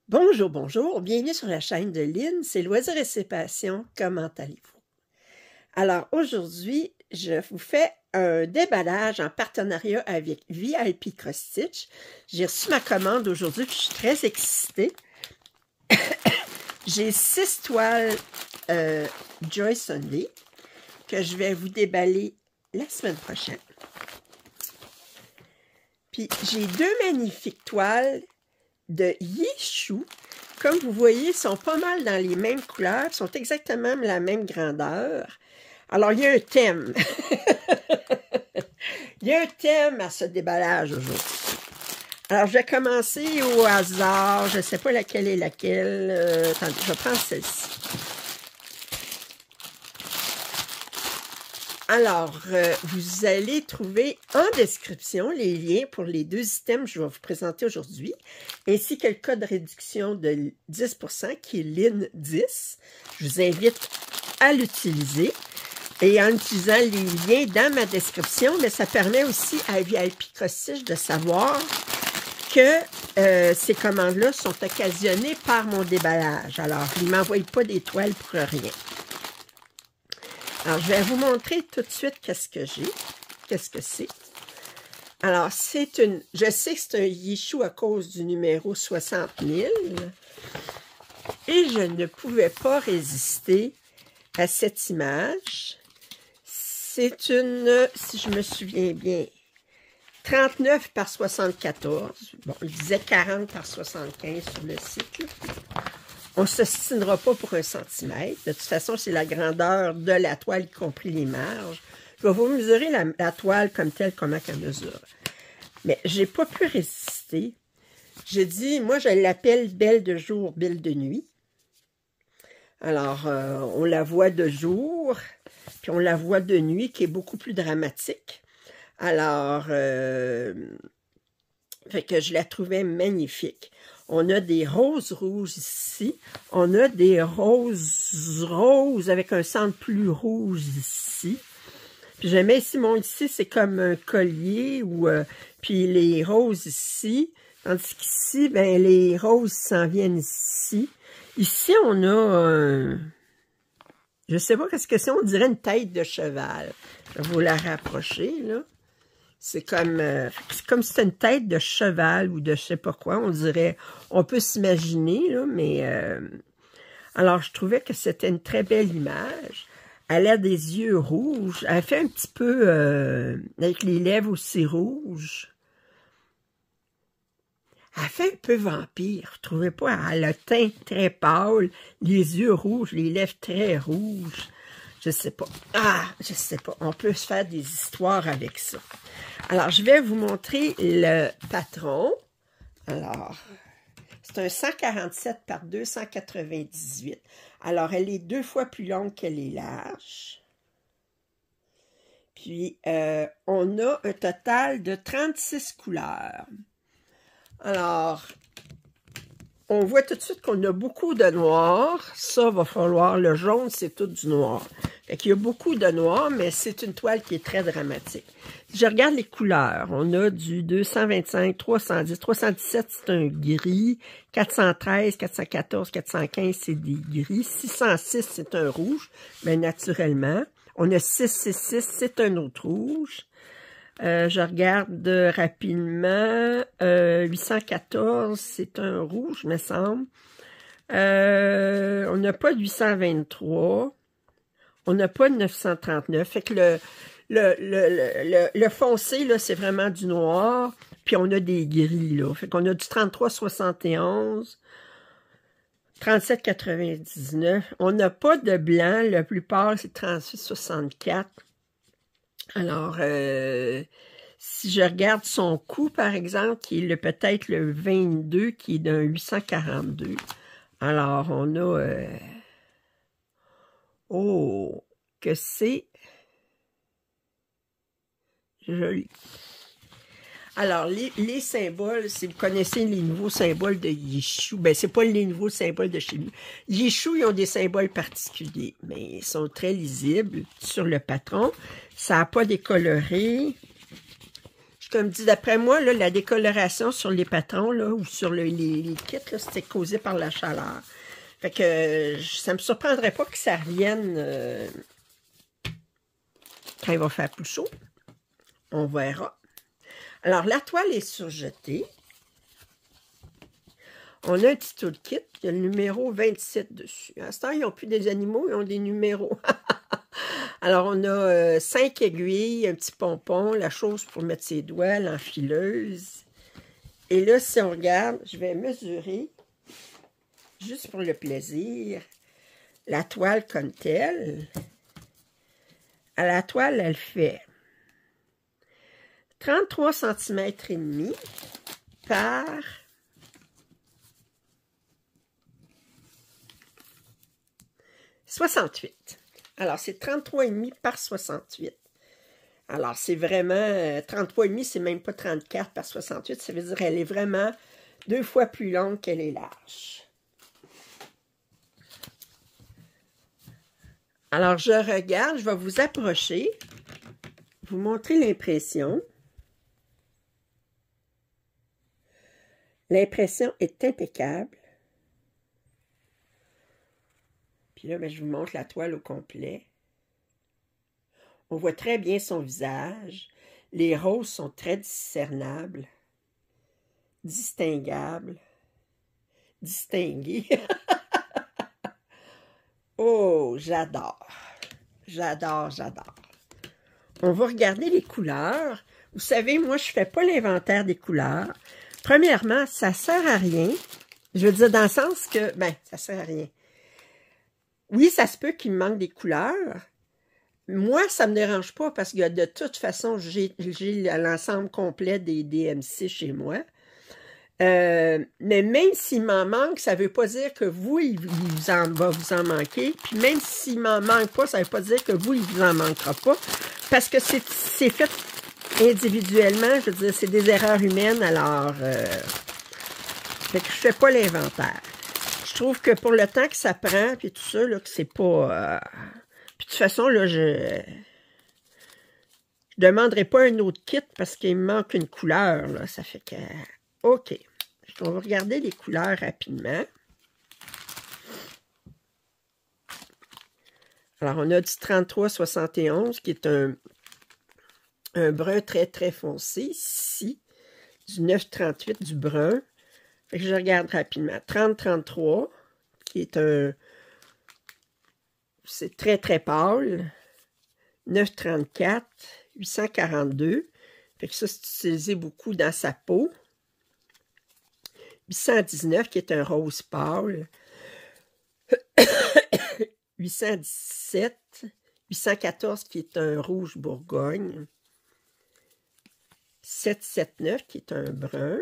Bonjour, bonjour, bienvenue sur la chaîne de Lynn, c'est Loisirs et ses passions, comment allez-vous? Alors aujourd'hui, je vous fais un déballage en partenariat avec VIP Cross Stitch. J'ai reçu ma commande aujourd'hui, je suis très excitée. J'ai 6 toiles Joy Sunday que je vais vous déballer la semaine prochaine. Puis j'ai 2 magnifiques toiles de Yishu. Comme vous voyez, ils sont pas mal dans les mêmes couleurs, sont exactement la même grandeur. Alors, il y a un thème. Il y a un thème à ce déballage aujourd'hui. Alors, je vais commencer au hasard. Je ne sais pas laquelle est laquelle. Attendez, je vais prendre celle-ci. Alors, vous allez trouver en description les liens pour les 2 items que je vais vous présenter aujourd'hui, ainsi que le code de réduction de 10% qui est LIN10. Je vous invite à l'utiliser. Et en utilisant les liens dans ma description, mais ça permet aussi à VIP Cross Stitch de savoir que ces commandes-là sont occasionnées par mon déballage. Alors, ils ne m'envoient pas des toiles pour rien. Alors, je vais vous montrer tout de suite qu'est-ce que j'ai. Qu'est-ce que c'est. Alors, c'est une... Je sais que c'est un Yishu à cause du numéro 60 000. Et je ne pouvais pas résister à cette image. C'est une, si je me souviens bien, 39 par 74. Bon, il disait 40 par 75 sur le site, là. On ne s'ostinera pas pour 1 centimètre. De toute façon, c'est la grandeur de la toile, y compris les marges. Je vais vous mesurer la toile comme telle, comment qu'elle mesure. Mais je n'ai pas pu résister. J'ai dit, moi, je l'appelle belle de jour, belle de nuit. Alors, on la voit de jour, puis on la voit de nuit, qui est beaucoup plus dramatique. Alors, fait que je la trouvais magnifique. On a des roses rouges ici. On a des roses avec un centre plus rouge ici. Puis j'aimais ici, ici, c'est comme un collier. Puis les roses ici. Tandis qu'ici, ben les roses s'en viennent ici. Ici, on a je sais pas qu'est-ce que c'est. On dirait une tête de cheval. Je vais vous la rapprocher, là. C'est comme si c'était une tête de cheval ou de je sais pas quoi, on dirait, on peut s'imaginer, là, mais alors je trouvais que c'était une très belle image. Elle a des yeux rouges, elle fait un petit peu avec les lèvres aussi rouges. Elle fait un peu vampire, vous trouvez pas? Elle a le teint très pâle, les yeux rouges, les lèvres très rouges. Je sais pas. Ah, je sais pas. On peut se faire des histoires avec ça. Alors, je vais vous montrer le patron. Alors, c'est un 147 par 298. Alors, elle est 2 fois plus longue qu'elle est large. Puis, on a un total de 36 couleurs. Alors, on voit tout de suite qu'on a beaucoup de noir. Ça, va falloir, le jaune, c'est tout du noir. Fait qu'il y a beaucoup de noir, mais c'est une toile qui est très dramatique. Si je regarde les couleurs, on a du 225, 310, 317, c'est un gris. 413, 414, 415, c'est des gris. 606, c'est un rouge, mais naturellement. On a 666, c'est un autre rouge. Je regarde rapidement. 814, c'est un rouge, me semble. On n'a pas de 823. On n'a pas de 939. Fait que le foncé, là, c'est vraiment du noir. Puis on a des gris, là. Fait qu'on a du 3371. 3799. On n'a pas de blanc. Le plus pâle, c'est 3864. Alors, si je regarde son coût, par exemple, qui est peut-être le 22, qui est d'un 842. Alors, on a... oh, que c'est joli. Alors, les symboles, si vous connaissez les nouveaux symboles de Yishu, ben c'est pas les nouveaux symboles de chez nous. Yishu, ils ont des symboles particuliers, mais ils sont très lisibles sur le patron. Ça n'a pas décoloré. Je comme dit, d'après moi, là, la décoloration sur les patrons, là, ou sur les kits, là, c'était causé par la chaleur. Fait que ça me surprendrait pas que ça revienne quand il va faire plus chaud. On verra. Alors, la toile est surjetée. On a un petit toolkit. Il y a le numéro 27 dessus. À ce temps, ils n'ont plus des animaux, ils ont des numéros. Alors, on a 5 aiguilles, un petit pompon, la chose pour mettre ses doigts, l'enfileuse. Et là, si on regarde, je vais mesurer, juste pour le plaisir, la toile comme telle. À la toile, elle fait 33 cm et demi par 68. Alors, c'est 33,5 par 68. Alors, c'est vraiment 33,5, c'est même pas 34 par 68. Ça veut dire qu'elle est vraiment 2 fois plus longue qu'elle est large. Alors, je regarde, je vais vous approcher, vous montrer l'impression. L'impression est impeccable. Puis là, ben, je vous montre la toile au complet. On voit très bien son visage. Les roses sont très discernables, distinguables, distinguées. Oh, j'adore. J'adore, j'adore. On va regarder les couleurs. Vous savez, moi, je ne fais pas l'inventaire des couleurs. Premièrement, ça ne sert à rien. Je veux dire dans le sens que, ben, ça ne sert à rien. Oui, ça se peut qu'il me manque des couleurs. Moi, ça ne me dérange pas parce que de toute façon, j'ai l'ensemble complet des DMC chez moi. Mais même s'il m'en manque, ça ne veut pas dire que vous, il va vous en manquer. Puis même s'il m'en manque pas, ça ne veut pas dire que vous, il vous en manquera pas. Parce que c'est fait individuellement. Je veux dire, c'est des erreurs humaines. Alors, fait que je fais pas l'inventaire. Je trouve que pour le temps que ça prend, puis tout ça, là, que c'est pas... Puis de toute façon, là, je demanderai pas un autre kit parce qu'il me manque une couleur, là. Ça fait que... OK. On va regarder les couleurs rapidement. Alors, on a du 33-71 qui est un brun très, très foncé. Ici, du 9-38 du brun. Fait que je regarde rapidement. 30-33 qui est un... C'est très, très pâle. 9-34, 842. Fait que ça, c'est utilisé beaucoup dans sa peau. 819, qui est un rose pâle. 817, 814, qui est un rouge bourgogne. 779, qui est un brun.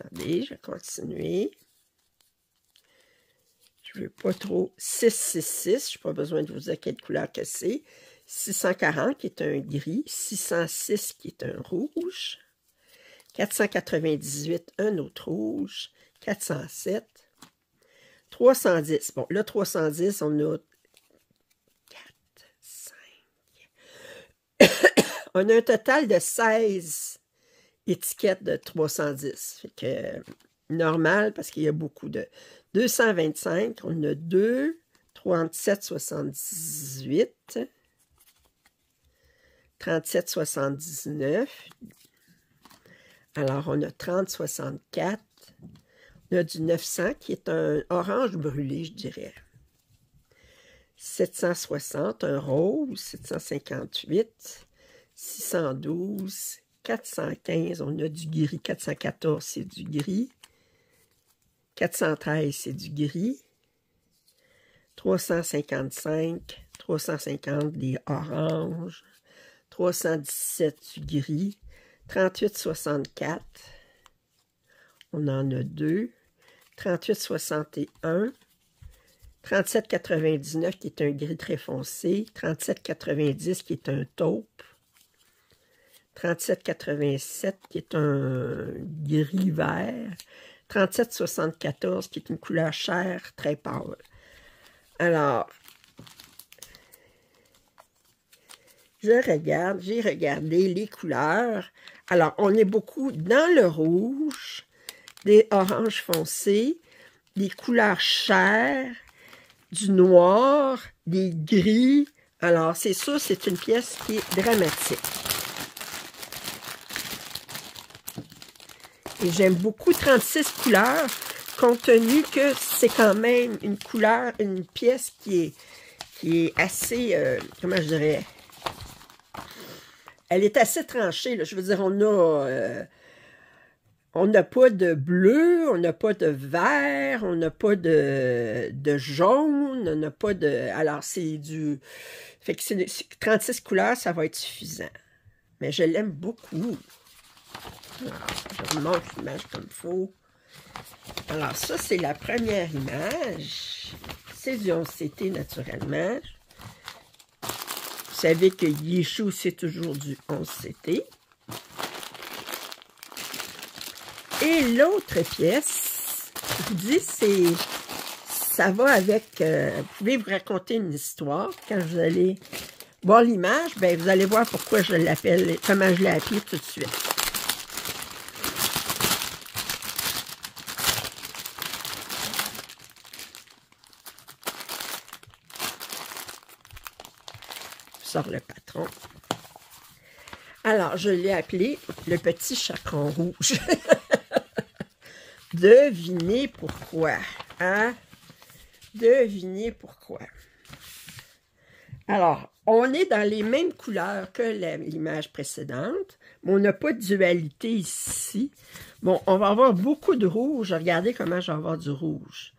Attendez, je vais continuer. Je ne veux pas trop. 666, je n'ai pas besoin de vous dire quelle couleur que c'est. 640, qui est un gris. 606, qui est un rouge. 498, un autre rouge. 407. 310. Bon, là, 310, on a 4, 5. On a un total de 16 étiquettes de 310. Fait que normal, parce qu'il y a beaucoup de... 225, on a 2, 37,78, 37,79. Alors, on a 30,64. On a du 900, qui est un orange brûlé, je dirais. 760, un rose. 758, 612, 415. On a du gris. 414, c'est du gris. 413, c'est du gris. 355, 350, des oranges. 317, du gris. 38,64. On en a 2. 38,61. 37,99 qui est un gris très foncé. 37,90 qui est un taupe. 37,87 qui est un gris vert. 37,74 qui est une couleur chair très pâle. Alors, j'ai regardé les couleurs. Alors, on est beaucoup dans le rouge, des oranges foncés, des couleurs chères, du noir, des gris. Alors, c'est sûr, c'est une pièce qui est dramatique. Et j'aime beaucoup 36 couleurs, compte tenu que c'est quand même une couleur, une pièce qui est assez, comment je dirais, elle est assez tranchée, là. Je veux dire, on n'a pas de bleu, on n'a pas de vert, on n'a pas de jaune, on n'a pas de... Alors, c'est du... Fait que 36 couleurs, ça va être suffisant. Mais je l'aime beaucoup. Alors, je vous montre l'image comme il faut. Alors, ça, c'est la première image. C'est du 11CT, naturellement. Vous savez que Yeshu, c'est toujours du 11CT. Et l'autre pièce, je vous dis, ça va avec... vous pouvez vous raconter une histoire. Quand vous allez voir l'image, ben vous allez voir pourquoi je l'appelle, comment je l'ai appelée tout de suite. Sort le patron. Alors, je l'ai appelé le petit chaperon rouge. Devinez pourquoi, hein? Devinez pourquoi. Alors, on est dans les mêmes couleurs que l'image précédente, mais on n'a pas de dualité ici. Bon, on va avoir beaucoup de rouge. Regardez comment je vais avoir du rouge.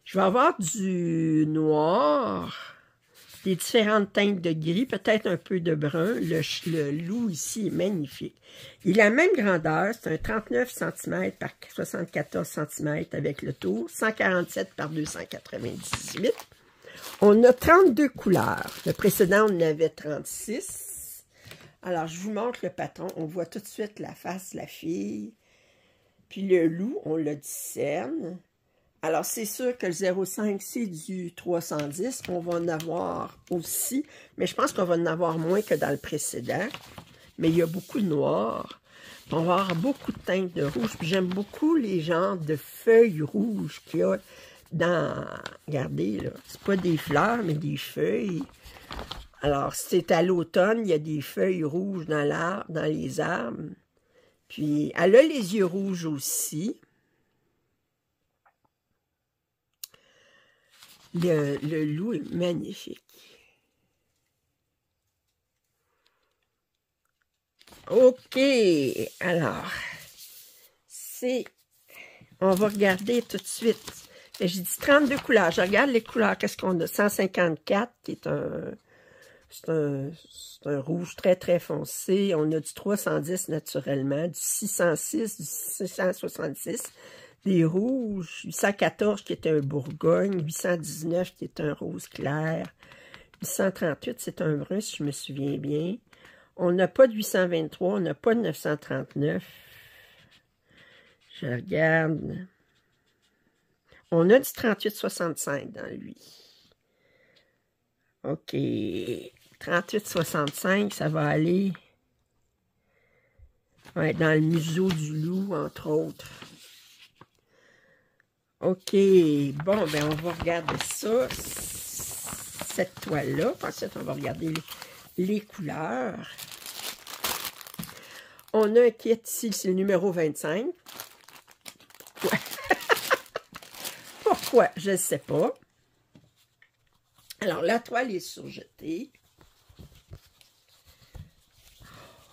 Je vais avoir du noir, des différentes teintes de gris, peut-être un peu de brun. Le loup ici est magnifique. Il a la même grandeur, c'est un 39 cm par 74 cm avec le tour, 147 par 298. On a 32 couleurs. Le précédent, on en avait 36. Alors, je vous montre le patron. On voit tout de suite la face de la fille. Puis le loup, on le discerne. Alors, c'est sûr que le 0,5, c'est du 310. On va en avoir aussi, mais je pense qu'on va en avoir moins que dans le précédent. Mais il y a beaucoup de noir. On va avoir beaucoup de teintes de rouge. Puis j'aime beaucoup les genres de feuilles rouges qu'il y a dans... Regardez, là. C'est pas des fleurs, mais des feuilles. Alors, c'est à l'automne, il y a des feuilles rouges dans les arbres. Puis, elle a les yeux rouges aussi. Le loup est magnifique. OK. Alors, on va regarder tout de suite. J'ai dit 32 couleurs. Je regarde les couleurs. Qu'est-ce qu'on a? 154, qui est c'est un rouge très, très foncé. On a du 310 naturellement, du 606, du 666. Des rouges, 814 qui est un bourgogne, 819 qui est un rose clair, 838 c'est un brun si je me souviens bien. On n'a pas de 823, on n'a pas de 939. Je regarde. On a du 3865 dans lui. OK. 3865, ça va aller dans le museau du loup, entre autres. OK, bon, ben on va regarder ça, cette toile-là. Ensuite, on va regarder les couleurs. On a un kit ici, c'est le numéro 25. Ouais. Pourquoi? Je ne sais pas. Alors, la toile est surjetée.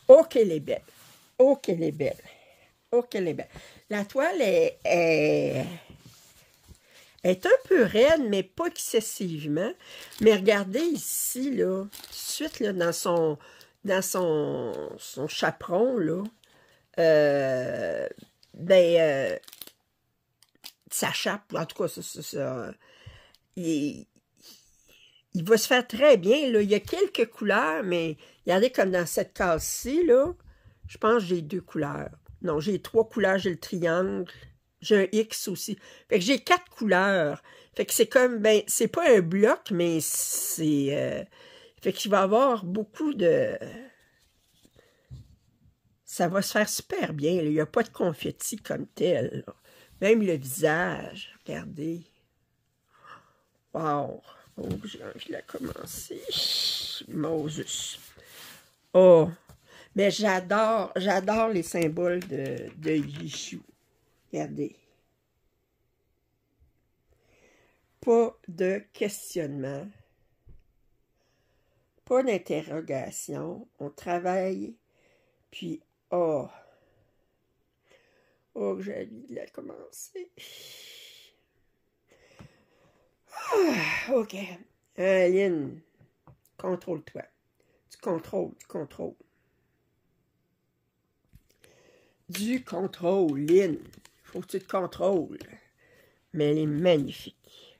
Oh, qu'elle est belle. Oh, qu'elle est belle. Oh, qu'elle est belle. La toile est un peu raide, mais pas excessivement. Mais regardez ici, là, tout de suite, là, dans son chaperon, là, sa chape, en tout cas, ça il va se faire très bien, là. Il y a quelques couleurs, mais regardez comme dans cette case-ci, là, je pense que j'ai 2 couleurs. Non, j'ai 3 couleurs, j'ai le triangle. J'ai un X aussi. Fait que j'ai 4 couleurs. Fait que c'est comme, ben, c'est pas un bloc, mais c'est... Fait qu'il va y avoir beaucoup de... Ça va se faire super bien. Là. Il n'y a pas de confetti comme tel. Là. Même le visage. Regardez. Wow. Oh, j'ai envie de la commencer. Moses. Oh. Mais j'adore les symboles de Yeshua. Regardez. Pas de questionnement. Pas d'interrogation. On travaille. Puis, oh. Oh, j'ai envie de la commencer. Ah, OK. Lynn, contrôle-toi. Tu contrôles. Du contrôle, Lynn. Faut que tu te contrôles. Mais elle est magnifique.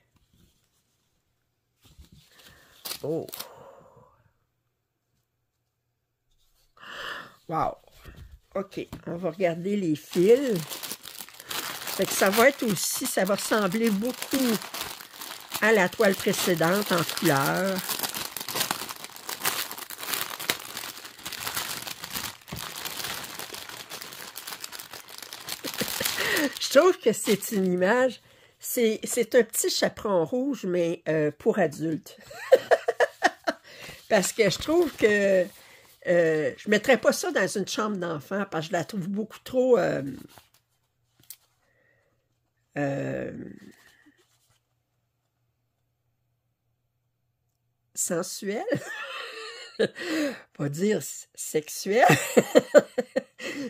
Oh. Wow. OK. On va regarder les fils. Fait que ça va être aussi, ça va ressembler beaucoup à la toile précédente en couleur. Je trouve que c'est une image, c'est un petit chaperon rouge, mais pour adultes. Parce que je trouve que je ne mettrais pas ça dans une chambre d'enfant, parce que je la trouve beaucoup trop... sensuelle. Pas dire sexuelle.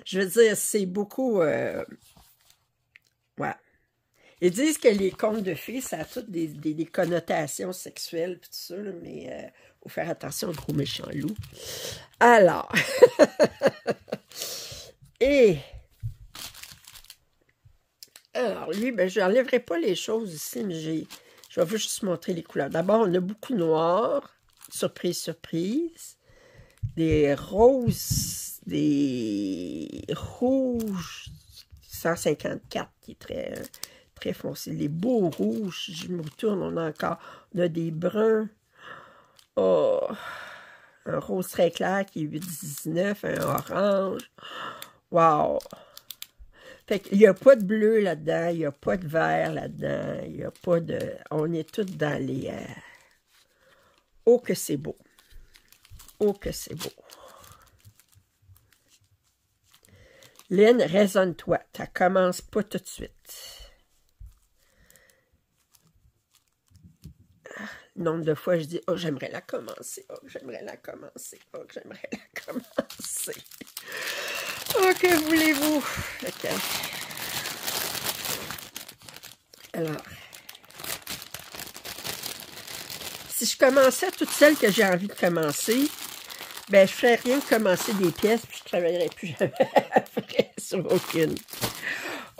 Je veux dire, c'est beaucoup... ouais. Ils disent que les contes de fées, ça a toutes des connotations sexuelles, tout ça, là, mais faut faire attention au gros méchant loup. Alors, alors lui, ben, je n'enlèverai pas les choses ici, mais je vais juste montrer les couleurs. D'abord, on a beaucoup de noir, surprise, surprise, des roses, des rouges, 154 qui est très foncé. Les beaux rouges, je me retourne, on a des bruns. Oh, un rose très clair qui est 8,19, un orange. Wow! Fait qu'il n'y a pas de bleu là-dedans, il n'y a pas de vert là-dedans, il n'y a pas de... On est tous dans les... Oh que c'est beau! Oh que c'est beau! Lynn, raisonne-toi, ça commence pas tout de suite. Nombre de fois, je dis, oh, j'aimerais la commencer, oh, j'aimerais la commencer, oh, j'aimerais la commencer. Oh, que voulez-vous? Okay. Alors, si je commençais toutes celles que j'ai envie de commencer, ben, je ne ferais rien que commencer des pièces, puis je ne travaillerais plus jamais après sur aucune.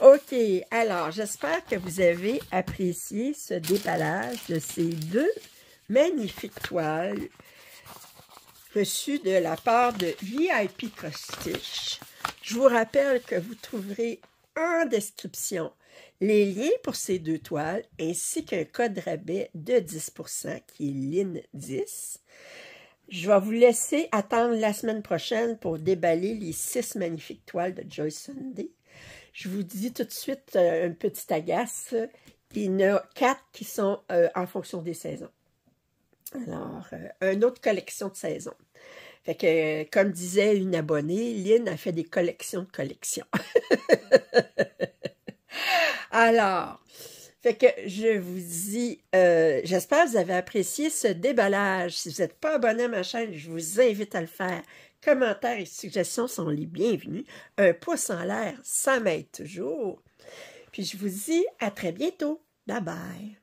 OK, alors, j'espère que vous avez apprécié ce déballage de ces deux magnifiques toiles reçues de la part de VIP Cross Stitch. Je vous rappelle que vous trouverez en description les liens pour ces deux toiles, ainsi qu'un code rabais de 10% qui est LIN10. Je vais vous laisser attendre la semaine prochaine pour déballer les 6 magnifiques toiles de Joy Sunday. Je vous dis tout de suite une petite agace. Il y en a 4 qui sont en fonction des saisons. Alors, une autre collection de saisons. Fait que, comme disait une abonnée, Lynn a fait des collections de collections. Alors, fait que je vous dis, j'espère que vous avez apprécié ce déballage. Si vous n'êtes pas abonné à ma chaîne, je vous invite à le faire. Commentaires et suggestions sont les bienvenus. Un pouce en l'air, ça m'aide toujours. Puis je vous dis à très bientôt. Bye bye.